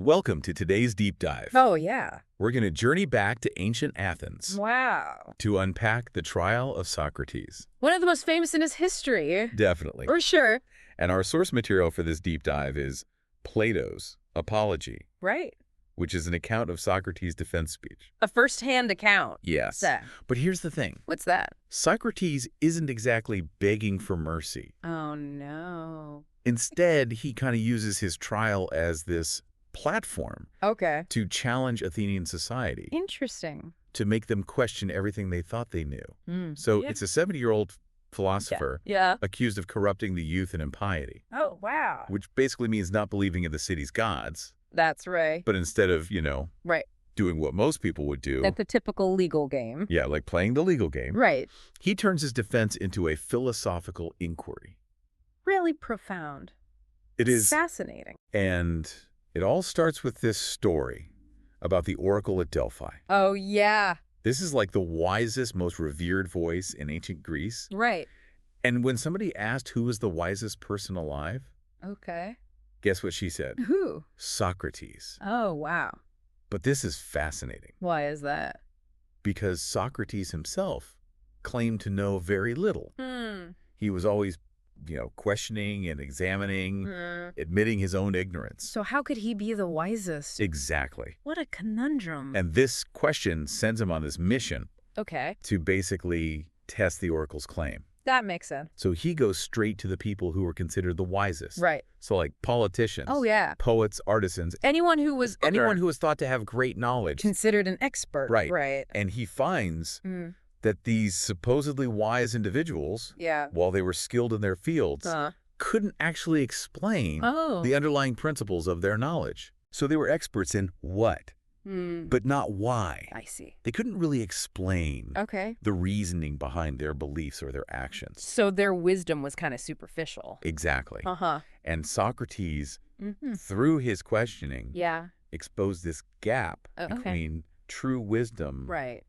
Welcome to today's deep dive. Oh, yeah. We're going to journey back to ancient Athens Wow. to unpack the trial of Socrates. One of the most famous in his history. Definitely. For sure. And our source material for this deep dive is Plato's Apology, Right. which is an account of Socrates' defense speech. A first-hand account. Yes. That. But here's the thing. What's that? Socrates isn't exactly begging for mercy. Oh, no. Instead, he kind of uses his trial as this platform Okay. to challenge Athenian society, Interesting. to make them question everything they thought they knew. Mm. So Yeah. it's a 70-year-old philosopher Yeah. accused of corrupting the youth in impiety, Oh, wow. which basically means not believing in the city's gods, That's right. but instead of, Right. doing what most people would do, That's the typical legal game. yeah, like playing the legal game, Right. he turns his defense into a philosophical inquiry. Really profound. It is, Fascinating. and it all starts with this story about the oracle at Delphi. Oh, yeah. This is like the wisest, most revered voice in ancient Greece. Right. And when somebody asked who was the wisest person alive, Okay. guess what she said? Who? Socrates. Oh, wow. But this is fascinating Why is that? because Socrates himself claimed to know very little. He was always, questioning and examining, admitting his own ignorance. So how could he be the wisest? Exactly. What a conundrum. And this question sends him on this mission Okay. to basically test the oracle's claim. That makes sense. So he goes straight to the people who were considered the wisest. Right. So like politicians, Oh, yeah. poets, artisans, Anyone who was anyone who was thought to have great knowledge. considered an expert. Right. Right. And he finds Mm. that these supposedly wise individuals, Yeah. while they were skilled in their fields, couldn't actually explain Oh. the underlying principles of their knowledge. So they were experts in what, but not why. I see. They couldn't really explain Okay. the reasoning behind their beliefs or their actions. So their wisdom was kind of superficial. Exactly. Uh-huh. And Socrates, Mm-hmm. through his questioning, Yeah. exposed this gap Okay. between true wisdom Right.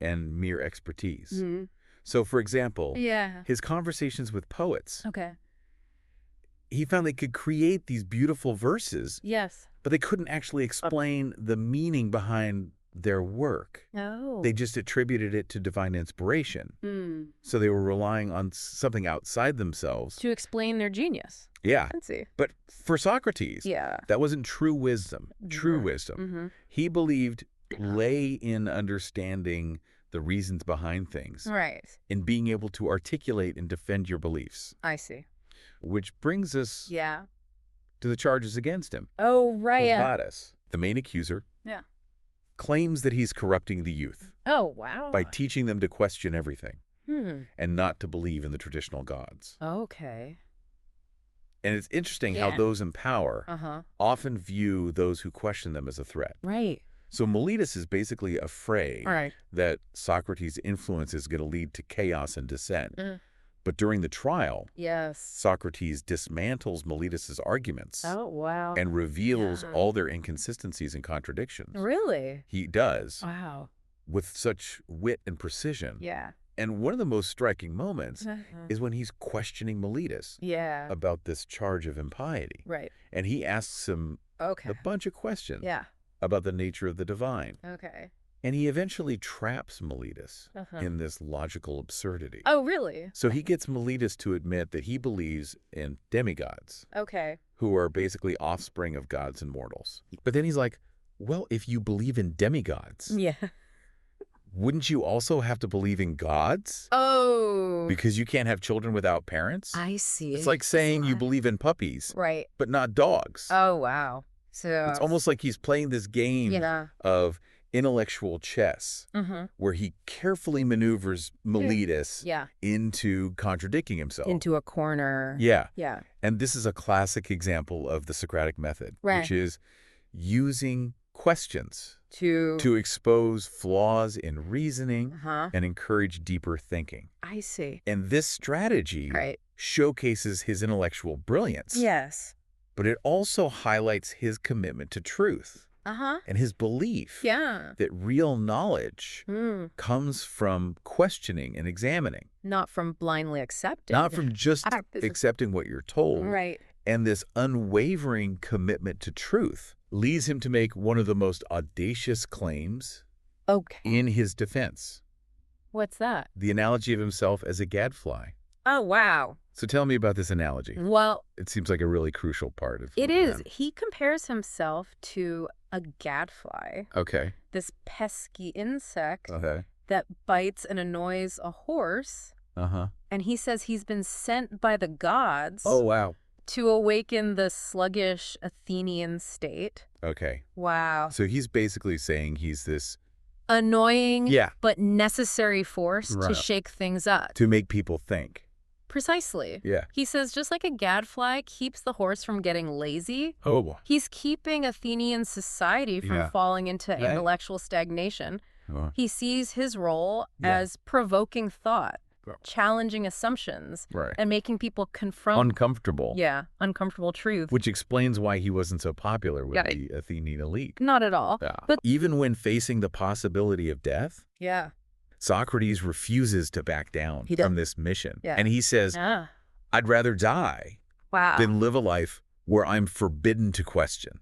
and mere expertise. Mm-hmm. So, for example, Yeah. his conversations with poets, Okay. he found they could create these beautiful verses, Yes. but they couldn't actually explain the meaning behind their work. Oh. They just attributed it to divine inspiration. Mm. So they were relying on something outside themselves. To explain their genius. Yeah. I see. But for Socrates, Yeah. that wasn't true wisdom. True Right. wisdom. Mm-hmm. He believed lay in understanding the reasons behind things, Right. in being able to articulate and defend your beliefs, I see. which brings us Yeah. to the charges against him. Oh, right. Yeah. Socrates, the main accuser, Yeah. claims that he's corrupting the youth Oh, wow. by teaching them to question everything Hmm. and not to believe in the traditional gods. Okay. And it's interesting how Yeah. those in power Uh-huh. often view those who question them as a threat. Right. So Miletus is basically afraid All right. that Socrates' influence is going to lead to chaos and dissent. Mm. But during the trial, Yes. Socrates dismantles Miletus' arguments Oh, wow. and reveals Yeah. all their inconsistencies and contradictions. Really? He does, Wow. with such wit and precision. Yeah. And one of the most striking moments Uh-huh. is when he's questioning Miletus Yeah. about this charge of impiety. Right. And he asks him Okay. a bunch of questions Yeah. about the nature of the divine. Okay. And he eventually traps Miletus Uh-huh. in this logical absurdity. Oh, really? So he gets Miletus to admit that he believes in demigods, Okay. who are basically offspring of gods and mortals. But then he's like, well, if you believe in demigods, Yeah. wouldn't you also have to believe in gods? Oh. Because you can't have children without parents? I see. It's like saying you Smart. believe in puppies, Right. but not dogs. Oh, wow. So. It's almost like he's playing this game Yeah. of intellectual chess, Mm-hmm. where he carefully maneuvers Miletus Yeah. into contradicting himself. Into a corner. Yeah. Yeah. And this is a classic example of the Socratic method, Right. which is using questions To. to expose flaws in reasoning Uh-huh. and encourage deeper thinking. I see. And this strategy Right. showcases his intellectual brilliance, Yes. but it also highlights his commitment to truth Uh-huh. and his belief Yeah. that real knowledge Mm. comes from questioning and examining, Not from blindly accepting. not from just This is- accepting what you're told. Right. And this unwavering commitment to truth leads him to make one of the most audacious claims Okay. in his defense. What's that? The analogy of himself as a gadfly. Oh, wow. So tell me about this analogy. Well, It seems like a really crucial part of it is. He compares himself to a gadfly, Okay. this pesky insect Okay. that bites and annoys a horse. Uh-huh. And he says he's been sent by the gods Oh, wow. to awaken the sluggish Athenian state. Okay. Wow. So he's basically saying he's this Annoying, Yeah. but necessary force to Right. shake things up. to make people think. Precisely. Yeah. He says just like a gadfly keeps the horse from getting lazy, Oh, boy. he's keeping Athenian society from Yeah. falling into Right. intellectual stagnation. Oh, He sees his role Yeah. as provoking thought, Well. challenging assumptions, right. and making people confront Uncomfortable. uncomfortable truth. Which explains why he wasn't so popular with Yeah. the Athenian elite. Not at all. Yeah. But Even when facing the possibility of death, yeah. Socrates refuses to back down He does. from this mission. Yeah. And he says, Yeah. I'd rather die Wow. than live a life where I'm forbidden to question.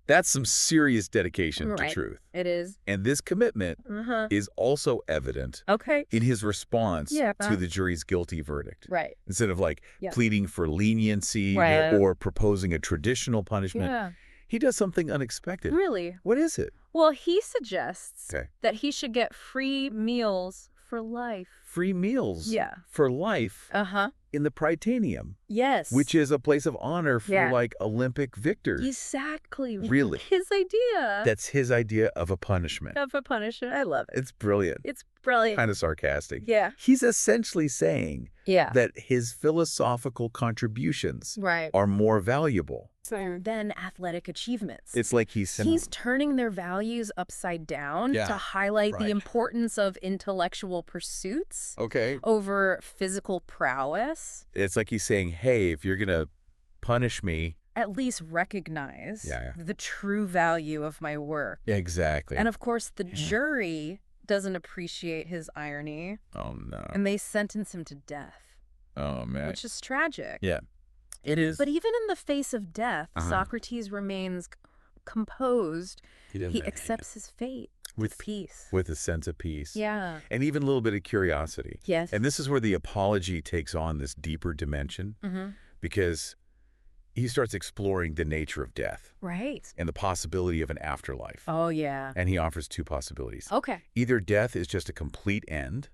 That's some serious dedication to Right. truth. It is. And this commitment Uh-huh. is also evident Okay. in his response Yeah. to the jury's guilty verdict. Right. Instead of Yeah. pleading for leniency Right. or proposing a traditional punishment, Yeah. he does something unexpected. Really? What is it? Well, he suggests Okay. that he should get free meals for life. Free meals Yeah. for life Uh-huh. in the Prytaneum, Yes. which is a place of honor for Yeah. Olympic victors. Exactly. Really? His idea That's his idea of a punishment. of a punishment. I love it. It's brilliant. It's brilliant. Kind of sarcastic. Yeah. He's essentially saying Yeah. that his philosophical contributions Right. are more valuable. Than athletic achievements. It's like he's turning their values upside down Yeah. to highlight Right. the importance of intellectual pursuits okay. over physical prowess. It's like he's saying, hey, if you're going to punish me. At least recognize Yeah. the true value of my work. Exactly. And of course, the jury doesn't appreciate his irony, oh, no. and they sentence him to death, Oh, man. which is tragic. Yeah. It is. But even in the face of death, Uh-huh. Socrates remains composed. doesn't He have- accepts his fate With peace. With a sense of peace. Yeah. And even a little bit of curiosity. Yes. And this is where the apology takes on this deeper dimension, because he starts exploring the nature of death Right. and the possibility of an afterlife. Oh, yeah. And he offers two possibilities. Okay. Either death is just a complete end.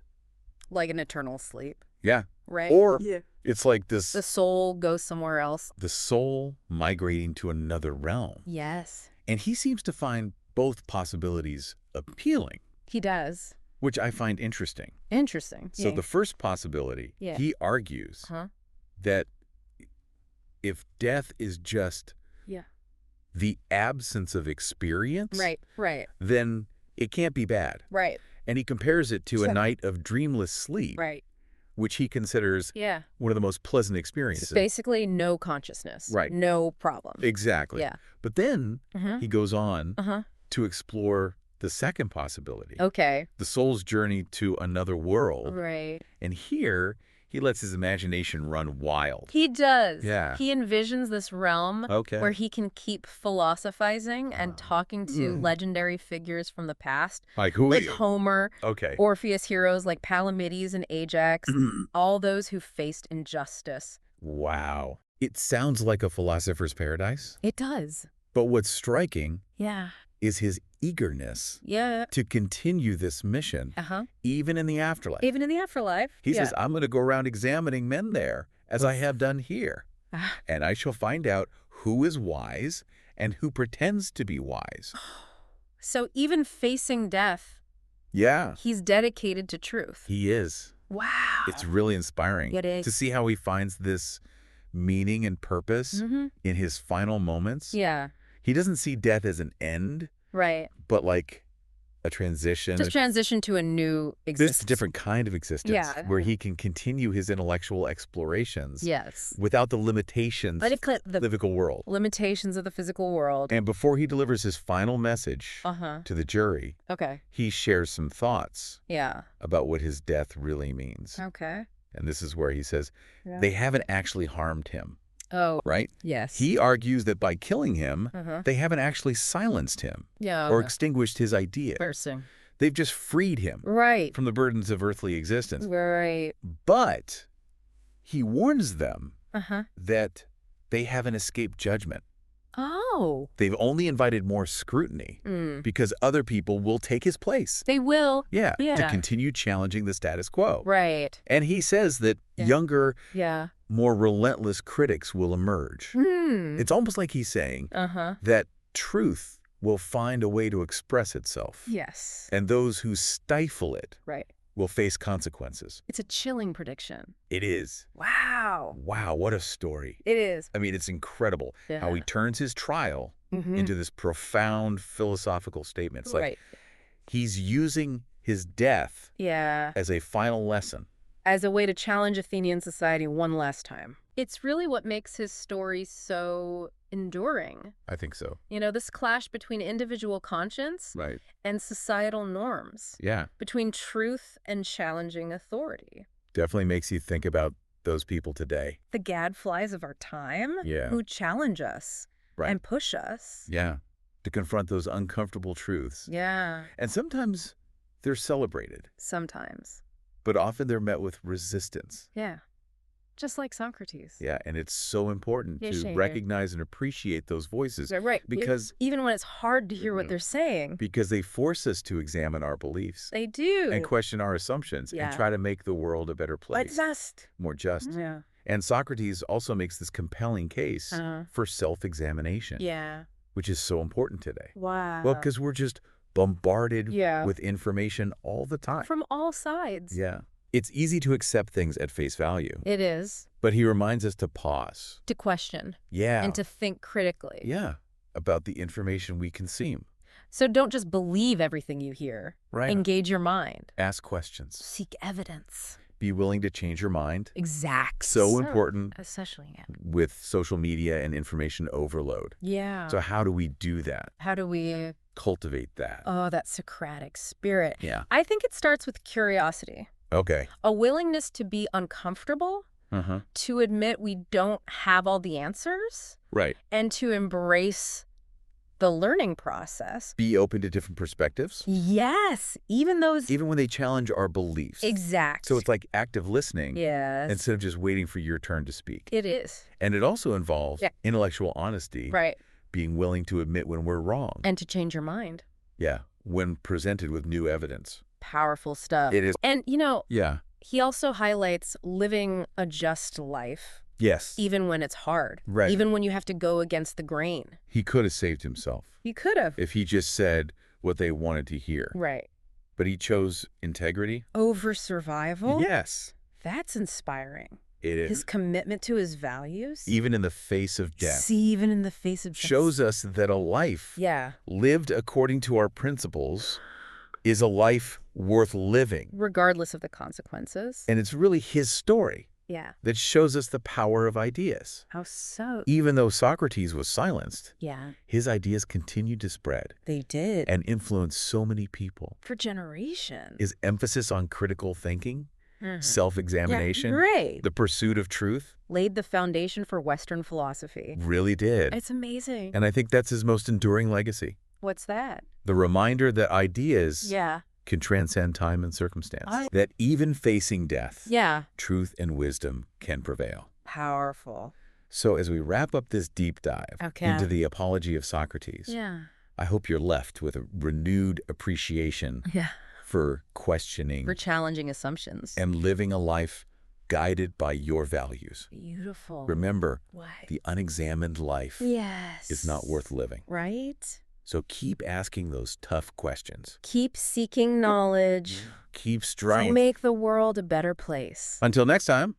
Like an eternal sleep. Yeah. Right. Or it's like the soul goes somewhere else. the soul migrating to another realm. Yes. And he seems to find both possibilities appealing, He does. which I find interesting. Interesting. So the first possibility, Yeah. he argues that if death is just Yeah. the absence of experience, Right. then it can't be bad. Right. And he compares it to a Sure. night of dreamless sleep, Right. which he considers Yeah. one of the most pleasant It's experiences. basically no consciousness. Right. No problem. Exactly. Yeah. But then Mhm. he goes on Uh-huh. to explore the second possibility, Okay. the soul's journey to another world. Right. And here, he lets his imagination run wild. He does. Yeah. He envisions this realm Okay. where he can keep philosophizing and talking to legendary figures from the past, Like, who are like you? Homer, Okay. Orpheus heroes like Palamedes and Ajax, all those who faced injustice. Wow. It sounds like a philosopher's paradise. It does. But what's striking Yeah. is his eagerness Yeah. to continue this mission, Uh-huh. even in the afterlife. Even in the afterlife. He Yeah. says, I'm going to go around examining men there, as I have done here, Ah. and I shall find out who is wise and who pretends to be wise. So even facing death, Yeah, he's dedicated to truth. he is. Wow. It's really inspiring It is. to see how he finds this meaning and purpose in his final moments. Yeah. He doesn't see death as an end, Right. but like a transition. Just transition to a new existence. This different kind of existence where he can continue his intellectual explorations Yes. without the limitations But of the physical world. limitations of the physical world. And before he delivers his final message to the jury, Okay. he shares some thoughts Yeah. about what his death really means. Okay. And this is where he says, Yeah. they haven't actually harmed him. Oh, right? yes. He argues that by killing him, Uh-huh. they haven't actually silenced him Yeah. or extinguished his idea. Person. They've just freed him Right. from the burdens of earthly existence. Right. But he warns them Uh-huh. that they haven't escaped judgment. Oh. They've only invited more scrutiny because other people will take his place. They will. Yeah, Yeah. to continue challenging the status quo. Right. And he says that younger, Yeah. more relentless critics will emerge. It's almost like he's saying that truth will find a way to express itself. Yes. And those who stifle it Right. will face consequences. It's a chilling prediction. It is. Wow. Wow, what a story. It is. I mean, it's incredible how he turns his trial Mm-hmm. into this profound philosophical statement. It's like Right. he's using his death Yeah. as a final lesson. As a way to challenge Athenian society one last time. It's really what makes his story so enduring. I think so. You know, this clash between individual conscience Right. and societal norms, Yeah. between truth and challenging authority. Definitely makes you think about those people today. The gadflies of our time Yeah. who challenge us Right. and push us. Yeah. To confront those uncomfortable truths. Yeah, And sometimes they're celebrated, sometimes. but often they're met with resistance. Yeah, just like Socrates. Yeah, and it's so important Yeah, to sure. recognize and appreciate those voices Right. because Even when it's hard to hear what they're saying, they force us to examine our beliefs they do. and question our assumptions Yeah. and try to make the world a better place, Just. more just. Yeah. And Socrates also makes this compelling case for self-examination, Yeah. which is so important today. Wow. Well, because we're just bombarded Yeah. with information all the time. From all sides. Yeah. It's easy to accept things at face value, It is. but he reminds us to pause. To question. Yeah. And to think critically. Yeah. About the information we consume. So don't just believe everything you hear. Right. Engage your mind. Ask questions. Seek evidence. Be willing to change your mind. Exact. So important Especially, yeah. with social media and information overload. Yeah. So how do we do that? How do we, Cultivate that. that Socratic spirit? Yeah. I think it starts with curiosity. Okay. A willingness to be uncomfortable, to admit we don't have all the answers, Right. and to embrace the learning process. Be open to different perspectives. Yes, even those... Even when they challenge our beliefs. Exact. So it's like active listening Yes. instead of just waiting for your turn to speak. It is. And it also involves Yeah. intellectual honesty. Right. Being willing to admit when we're wrong. And to change your mind. Yeah. When presented with new evidence. Powerful stuff. It is. And, Yeah. he also highlights living a just life, Yes. even when it's hard. Right. Even when you have to go against the grain. He could have saved himself He could have. if he just said what they wanted to hear. Right. But he chose integrity. Over survival? Yes. That's inspiring. It is. His commitment to his values? Even in the face of death. See, even in the face of death. Shows us that a life Yeah. lived according to our principles is a life worth living. Regardless of the consequences. And it's really his story Yeah. that shows us the power of ideas. How so? Even though Socrates was silenced, Yeah. his ideas continued to spread They did. and influence so many people. For generations. His emphasis on critical thinking, Mhm. self-examination, Yeah, right. the pursuit of truth, Laid the foundation for Western philosophy. really did. It's amazing. And I think that's his most enduring legacy. What's that? The reminder that ideas Yeah. can transcend time and circumstance. That even facing death, Yeah. truth and wisdom can prevail. Powerful. So as we wrap up this deep dive Okay. into the apology of Socrates, Yeah. I hope you're left with a renewed appreciation Yeah. for questioning For challenging assumptions. and living a life guided by your values. Beautiful. Remember, Why? the unexamined life Yes. is not worth living. Right? So keep asking those tough questions. Keep seeking knowledge. Keep To striving. make the world a better place. Until next time.